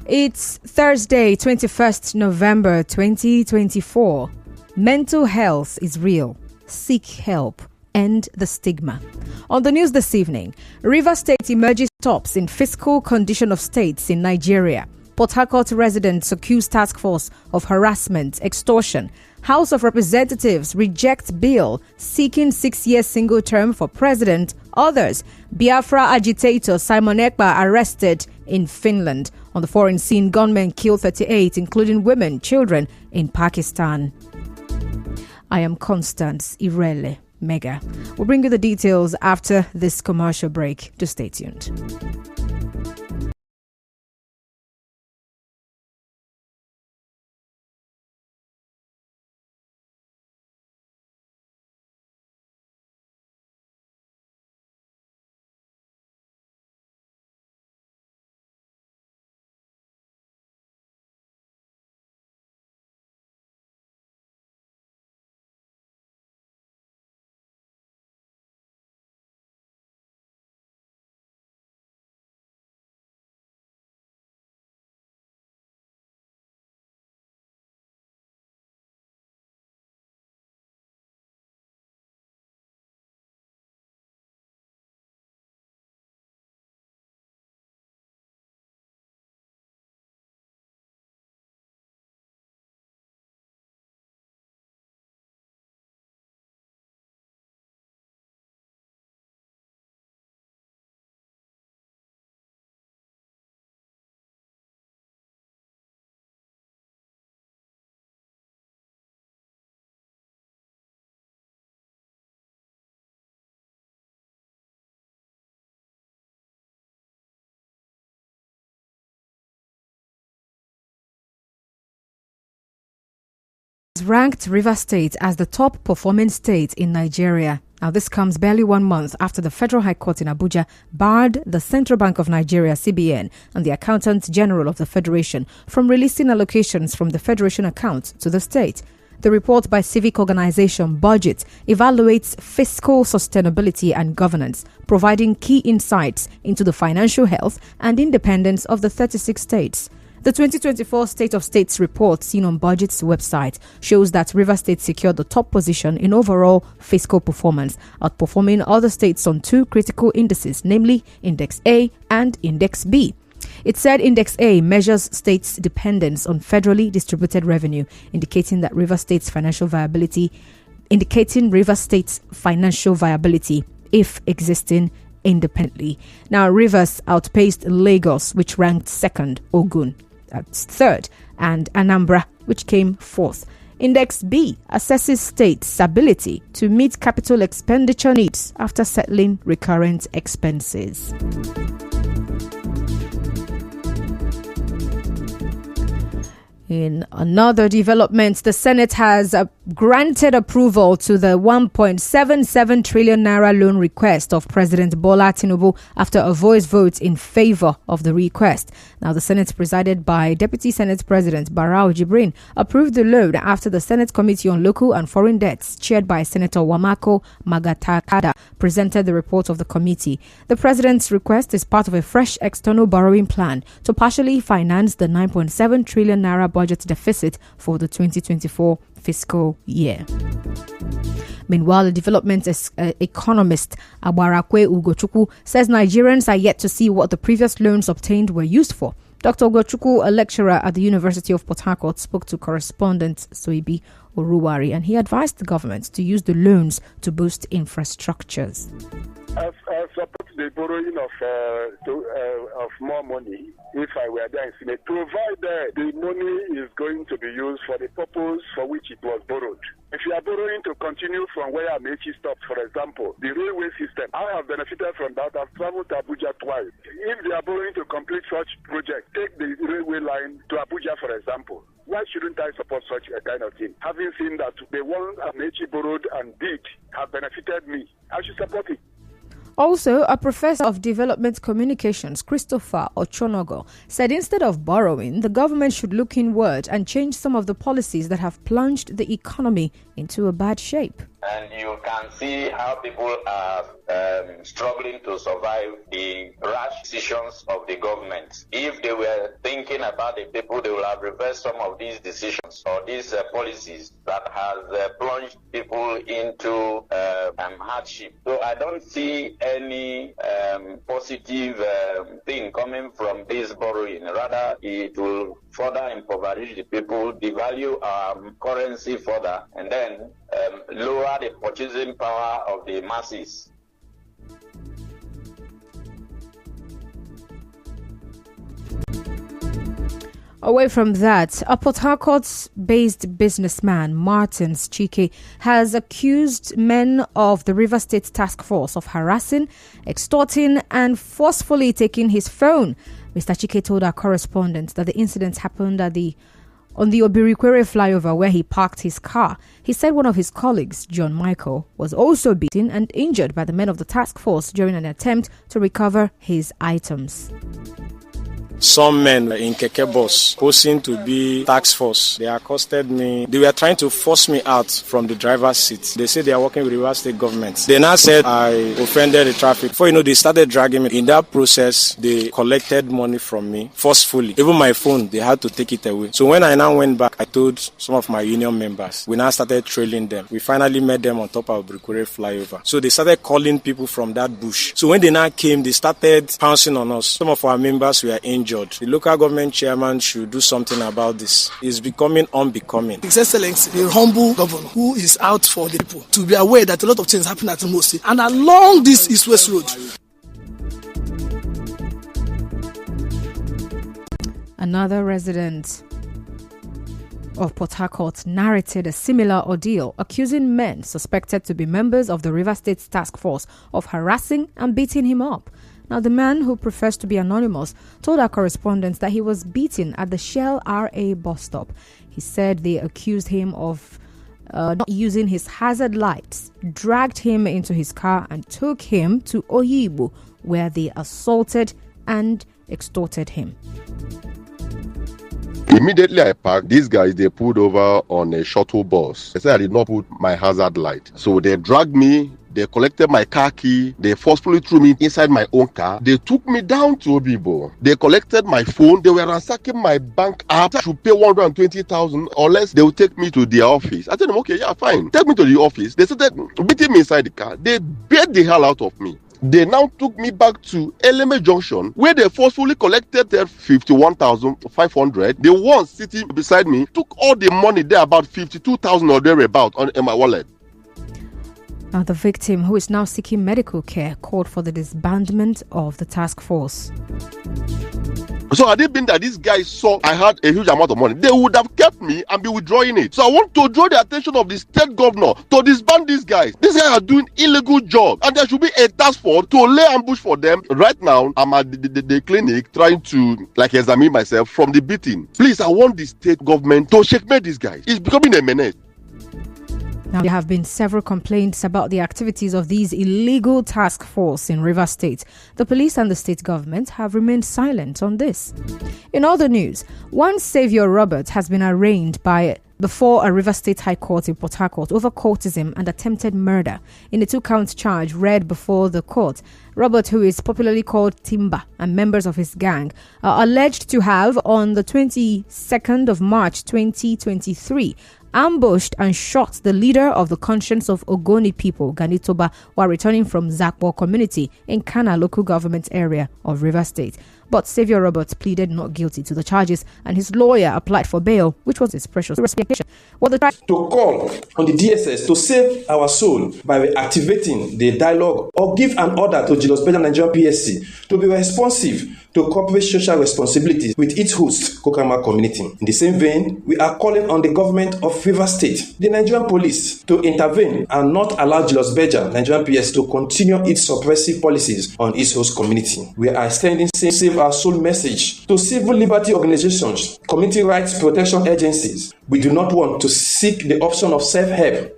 It's Thursday, 21st November 2024. Mental health is real. Seek help. End the stigma. On the news this evening, Rivers State emerges tops in fiscal condition of states in Nigeria. Port Harcourt residents accuse task force of harassment, extortion. House of Representatives rejects bill seeking 6-year single term for president. Others, Biafra agitator Simon Ekpa arrested in Finland. On the foreign scene, gunmen kill 38, including women, children in Pakistan. I am Constance Irele Mega. We'll bring you the details after this commercial break. Just stay tuned. Ranked Rivers State as the top performing state in Nigeria. Now, this comes barely 1 month after the Federal High Court in Abuja barred the Central Bank of Nigeria, CBN, and the Accountant General of the Federation from releasing allocations from the Federation account to the state. The report by civic organization Budget evaluates fiscal sustainability and governance, providing key insights into the financial health and independence of the 36 states. The 2024 State of States report seen on Budget's website shows that Rivers State secured the top position in overall fiscal performance, outperforming other states on 2 critical indices, namely Index A and Index B. It said Index A measures states' dependence on federally distributed revenue, indicating Rivers State's financial viability if existing independently. Now, Rivers outpaced Lagos, which ranked second, Ogun that's third, and Anambra, which came fourth. Index B assesses states' ability to meet capital expenditure needs after settling recurrent expenses. In another development, the Senate has granted approval to the 1.77 trillion naira loan request of President Bola Tinubu after a voice vote in favor of the request. Now, the Senate, presided by Deputy Senate President Barau Jibrin, approved the loan after the Senate Committee on Local and Foreign Debts, chaired by Senator Wamako Magatakada, presented the report of the committee. The president's request is part of a fresh external borrowing plan to partially finance the 9.7 trillion naira budget deficit for the 2024 fiscal year. Meanwhile, the development economist Abarakwe Ugochukwu says Nigerians are yet to see what the previous loans obtained were used for. Dr. Ugochukwu, a lecturer at the University of Port Harcourt, spoke to correspondent Soibi Oruwari, and he advised the government to use the loans to boost infrastructures. I support the borrowing of more money if I were there in Senate, provided the money is going to be used for the purpose for which it was borrowed. If you are borrowing to continue from where Amechi stopped, for example, the railway system, I have benefited from that. I've traveled to Abuja twice. If they are borrowing to complete such project, take the railway line to Abuja, for example. Why shouldn't I support such a kind of thing? Having seen that the one Amechi borrowed and did have benefited me, I should support it. Also, a professor of development communications, Christopher Ochonogo, said instead of borrowing, the government should look inward and change some of the policies that have plunged the economy into a bad shape. and you can see how people are struggling to survive the rash decisions of the government. If they were thinking about the people, they will have reversed some of these decisions or these policies that has plunged people into hardship. So I don't see any positive thing coming from this borrowing. Rather, it will further impoverish the people, devalue our currency further, and then lower the purchasing power of the masses. Away from that, a Port Harcourt-based businessman, Martins Chike, has accused men of the River State Task Force of harassing, extorting and forcefully taking his phone. Mr. Chike told our correspondent that the incident happened on the Obirikwere flyover where he parked his car. He said one of his colleagues, John Michael, was also beaten and injured by the men of the task force during an attempt to recover his items. Some men in Keke Bus posing to be task force, they accosted me. They were trying to force me out from the driver's seat. They said they are working with the River State government. They now said I offended the traffic. Before you know, they started dragging me. In that process, they collected money from me forcefully. Even my phone, they had to take it away. So when I now went back, I told some of my union members. We now started trailing them. We finally met them on top of Brikwere flyover. So they started calling people from that bush. So when they now came, they started pouncing on us. Some of our members were injured. The local government chairman should do something about this. It's becoming unbecoming. His Excellency, a humble governor who is out for the people, to be aware that a lot of things happen at Mosi and along this East-West Road. Another resident of Port Harcourt narrated a similar ordeal, accusing men suspected to be members of the River State Task Force of harassing and beating him up. Now, the man, who prefers to be anonymous, told our correspondents that he was beaten at the Shell RA bus stop. He said they accused him of not using his hazard lights, dragged him into his car and took him to Oyibo, where they assaulted and extorted him. Immediately I parked, these guys, they pulled over on a shuttle bus. They said I did not put my hazard light. So they dragged me, they collected my car key, they forcefully threw me inside my own car. They took me down to Obibo. They collected my phone, they were ransacking my bank app. I should pay 120,000 or less, they will take me to their office. I told them, okay, yeah, fine. Take me to the office. They started beating me inside the car. They beat the hell out of me. They now took me back to Eleme Junction, where they forcefully collected their 51,500. The one sitting beside me took all the money there, about 52,000 or thereabout, in my wallet. Now, the victim, who is now seeking medical care, called for the disbandment of the task force. So had it been that these guys saw I had a huge amount of money, they would have kept me and be withdrawing it. So I want to draw the attention of the state governor to disband these guys. These guys are doing illegal job, and there should be a task force to lay ambush for them. Right now, I'm at the clinic trying to examine myself from the beating. Please, I want the state government to checkmate these guys. It's becoming a menace. Now, there have been several complaints about the activities of these illegal task force in River State. The police and the state government have remained silent on this. In other news, one Saviour Roberts has been arraigned before a River State High Court in Port Harcourt over courtism and attempted murder. In a 2-count charge read before the court, Robert, who is popularly called Timba, and members of his gang are alleged to have, on the 22nd of March 2023, ambushed and shot the leader of the Conscience of Ogoni people, Ganitoba, while returning from Zakpo community in Kana local government area of River State. But Saviour Roberts pleaded not guilty to the charges, and his lawyer applied for bail, which was his precious respiration. To call on the DSS to save our soul by reactivating the dialogue or give an order to Julius Berger Nigerian PSC to be responsive to corporate social responsibilities with its host, Kokama community. In the same vein, we are calling on the government of River State, the Nigerian police, to intervene and not allow Julius Berger Nigerian PSC to continue its suppressive policies on its host community. We are extending Save Our Soul message to civil liberty organizations, community rights protection agencies. We do not want to seek the option of self-help.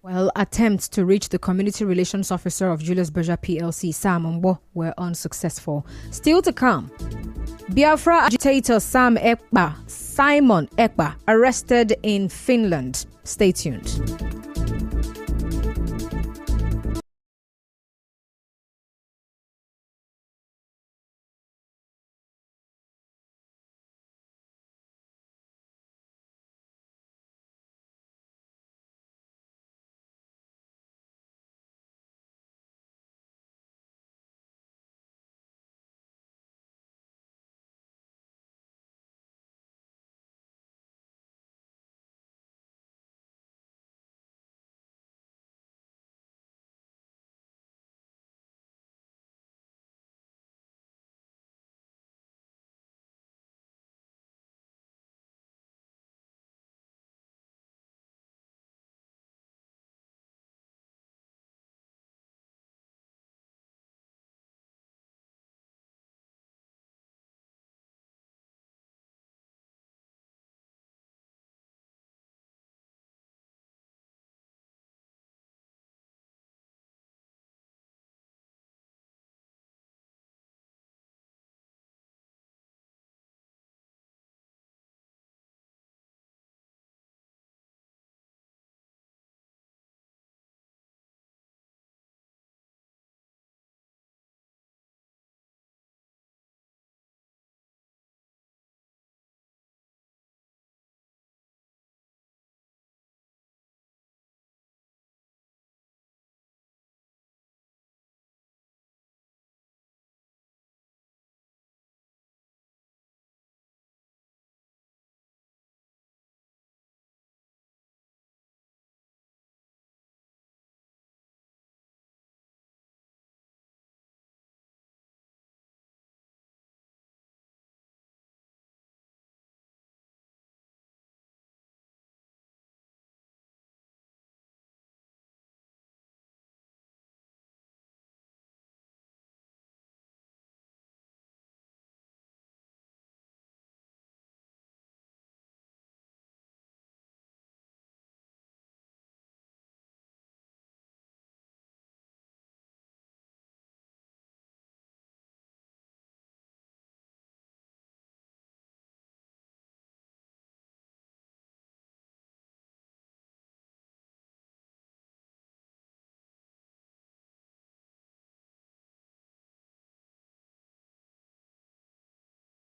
Well, attempts to reach the community relations officer of Julius Berger PLC, Sam Mbo, were unsuccessful. Still to come, Biafra agitator Simon Ekpa arrested in Finland. Stay tuned.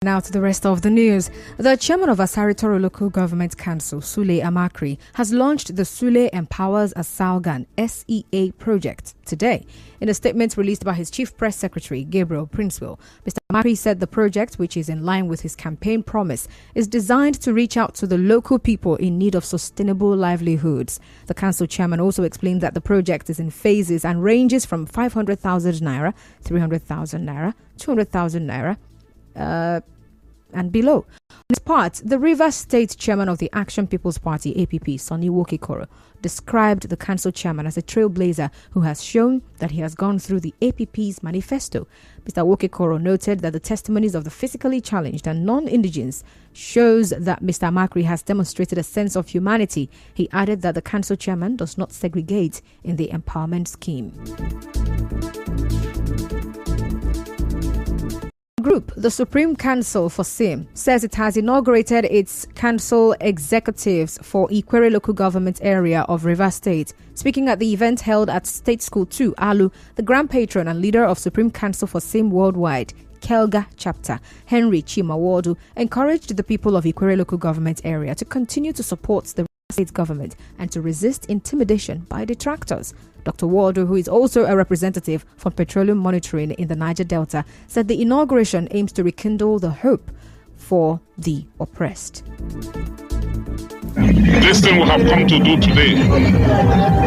Now to the rest of the news. The chairman of Asari Toro Local Government Council, Sule Amakri, has launched the Sule Empowers Asalgan SEA project today. In a statement released by his chief press secretary, Gabriel Princewell, Mr. Amakri said the project, which is in line with his campaign promise, is designed to reach out to the local people in need of sustainable livelihoods. The council chairman also explained that the project is in phases and ranges from 500,000 naira, 300,000 naira, 200,000 naira, and below. On his part, the Rivers State chairman of the Action People's Party, APP, Sonny Wokikoro, described the council chairman as a trailblazer who has shown that he has gone through the APP's manifesto. Mr. Wokikoro noted that the testimonies of the physically challenged and non-indigenous shows that Mr. Amakri has demonstrated a sense of humanity. He added that the council chairman does not segregate in the empowerment scheme. Group, the Supreme Council for SIM, says it has inaugurated its council executives for Ikwere local government area of Rivers State. Speaking at the event held at State School 2, Alu, the Grand Patron and leader of Supreme Council for SIM Worldwide, Kelga Chapter, Henry Chimawodu, encouraged the people of Ikwere local government area to continue to support the state government and to resist intimidation by detractors. Dr. Waldo, who is also a representative from Petroleum Monitoring in the Niger Delta, said the inauguration aims to rekindle the hope for the oppressed. This thing we have come to do today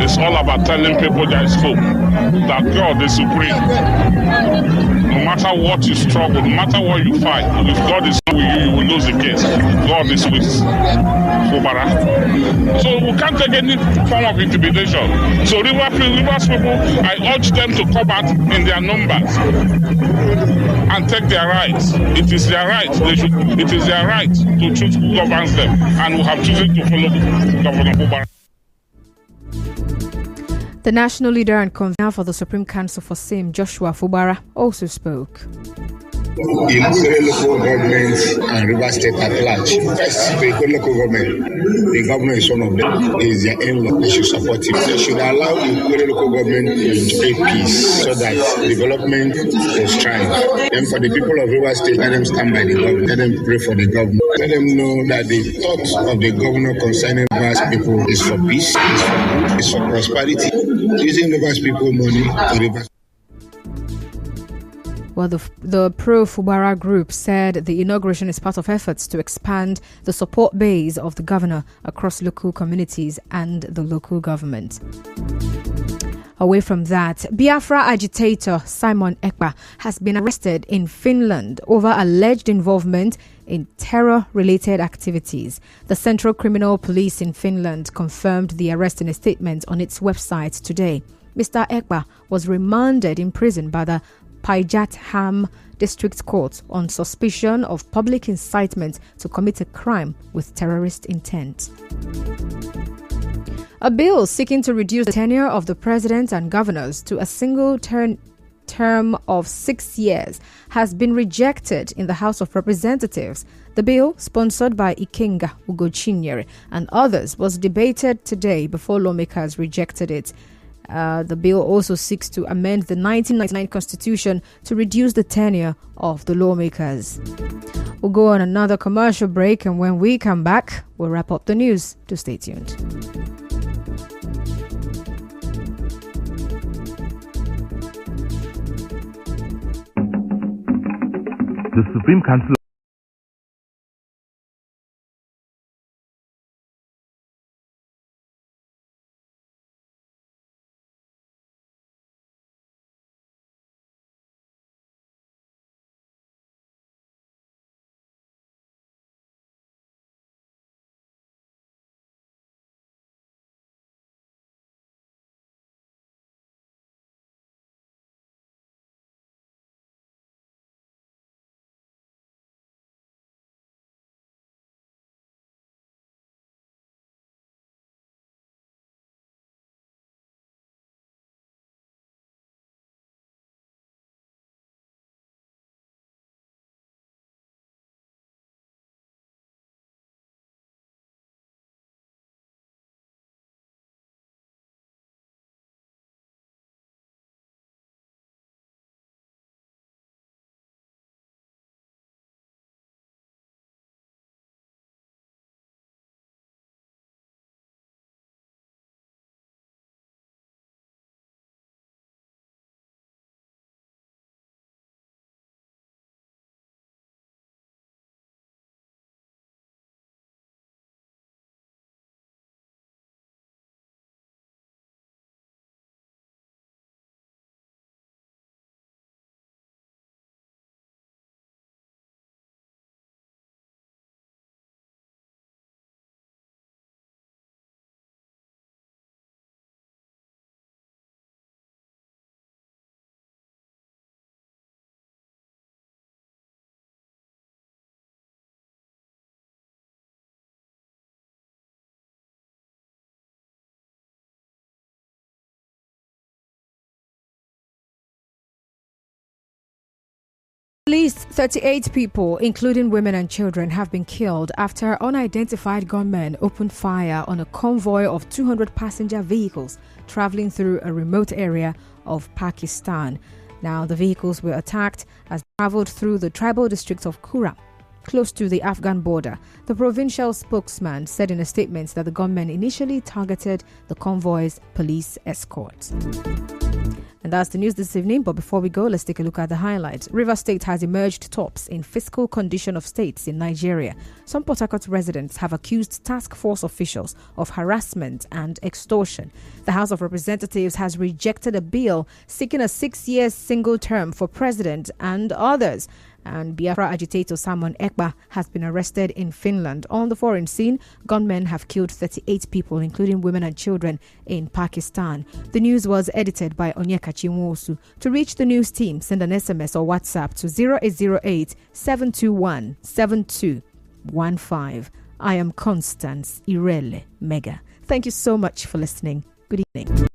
is all about telling people there is hope, that God is supreme. No matter what you struggle, no matter what you fight, if God is with you, you will lose the case. God is with Fubara. So we can't take any form of intimidation. So Rivers people, I urge them to come out in their numbers and take their rights. It is their right. It is their right to choose who governs them, and we have chosen to follow Governor Fubara. The national leader and convener for the Supreme Council for SIM, Joshua Fubara, also spoke. in local government and River State at large. First, the local government, the governor is one of them, is their in-law. They should support him. They should allow the local government to enjoy peace so that development will strive. Then for the people of River State, let them stand by the government. Let them pray for the government. Let them know that the thoughts of the governor concerning Rivers people is for peace, is for prosperity. Using Rivers people money to Rivers. Well, the pro-Fubara group said the inauguration is part of efforts to expand the support base of the governor across local communities and the local government. Away from that, Biafra agitator Simon Ekpa has been arrested in Finland over alleged involvement in terror-related activities. The Central Criminal Police in Finland confirmed the arrest in a statement on its website today. Mr. Ekpa was remanded in prison by the Päijät-Häme District Court on suspicion of public incitement to commit a crime with terrorist intent. A bill seeking to reduce the tenure of the president and governors to a single term of 6 years has been rejected in the House of Representatives. The bill, sponsored by Ikenga Ugochinyere and others, was debated today before lawmakers rejected it. The bill also seeks to amend the 1999 Constitution to reduce the tenure of the lawmakers. We'll go on another commercial break, and when we come back, we'll wrap up the news. Do stay tuned. The Supreme Council At least 38 people, including women and children, have been killed after unidentified gunmen opened fire on a convoy of 200 passenger vehicles traveling through a remote area of Pakistan. Now, the vehicles were attacked as they traveled through the tribal district of Kura, close to the Afghan border. The provincial spokesman said in a statement that the gunmen initially targeted the convoy's police escort. And that's the news this evening. But before we go, let's take a look at the highlights. Rivers State has emerged tops in fiscal condition of states in Nigeria. Some Port Harcourt residents have accused task force officials of harassment and extortion. The House of Representatives has rejected a bill seeking a 6-year single term for president and others. And Biafra agitator Simon Ekpa has been arrested in Finland. On the foreign scene, gunmen have killed 38 people, including women and children, in Pakistan. The news was edited by Onyekachi Nwosu. To reach the news team, send an SMS or WhatsApp to 0808 721 7215. I am Constance Irele Mega. Thank you so much for listening. Good evening.